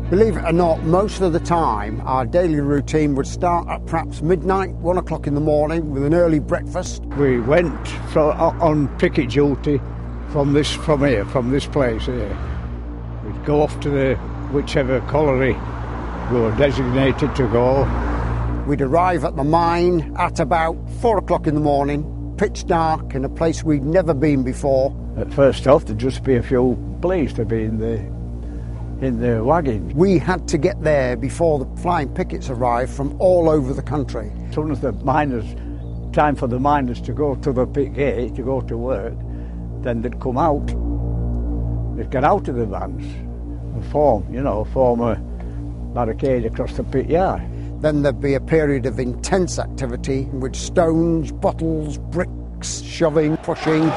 Believe it or not, most of the time our daily routine would start at perhaps midnight, 1 o'clock in the morning with an early breakfast. We went on picket duty from this place here. We'd go off to whichever colliery we were designated to go. We'd arrive at the mine at about 4 o'clock in the morning, pitch dark, in a place we'd never been before. At first off, there'd just be a few police to be in the wagon. We had to get there before the flying pickets arrived from all over the country. As soon as time for the miners to go to the pit gate, to go to work, then they'd come out. They'd get out of the vans and form a barricade across the pit yard. Then there'd be a period of intense activity with stones, bottles, bricks, shoving, pushing.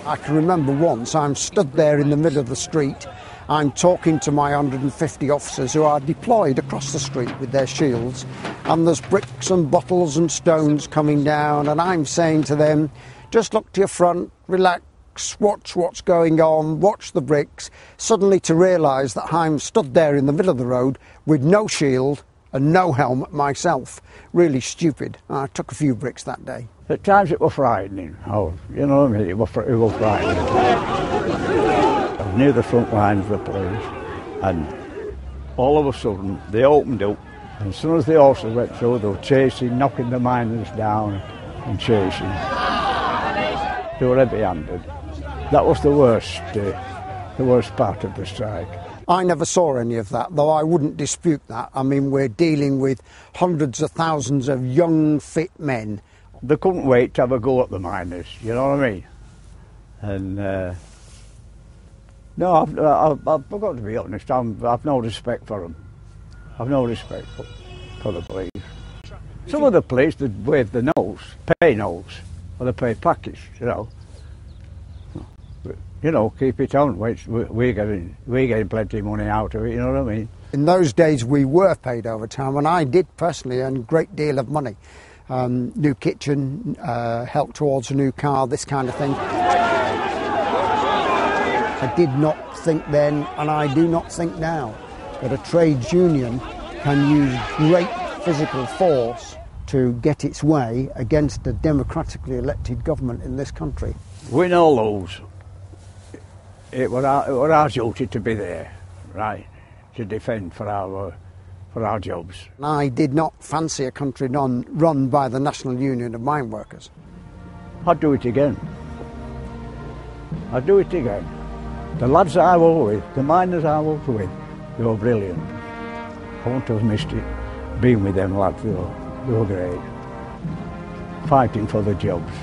I can remember once I'm stood there in the middle of the street, I'm talking to my 150 officers who are deployed across the street with their shields, and there's bricks and bottles and stones coming down, and I'm saying to them, just look to your front, relax, watch what's going on, watch the bricks, suddenly to realise that I'm stood there in the middle of the road with no shield and no helmet myself. Really stupid. I took a few bricks that day. At times it was frightening. Oh, you know what I mean? It was frightening. I was near the front line of the police, and all of a sudden they opened up, and as soon as the horses went through, they were chasing, knocking the miners down and chasing. They were heavy-handed. That was the worst part of the strike. I never saw any of that, though I wouldn't dispute that. I mean, we're dealing with hundreds of thousands of young, fit men. They couldn't wait to have a go at the miners, you know what I mean? And, no, I've got to be honest, I've no respect for them. I've no respect for the police. Some of the police, they wave the nose, pay nose, or they pay package, you know. You know, keep it on. We're getting plenty of money out of it, you know what I mean? In those days we were paid overtime, and I did personally earn a great deal of money. New kitchen, help towards a new car, this kind of thing. I did not think then, and I do not think now, that a trades union can use great physical force to get its way against a democratically elected government in this country. We know those. It was our duty to be there, right, to defend for our jobs. I did not fancy a country run by the National Union of Mine Workers. I'd do it again. I'd do it again. The lads that I was with, the miners I was with, they were brilliant. I wouldn't have missed it, being with them lads, they were great. Fighting for the jobs.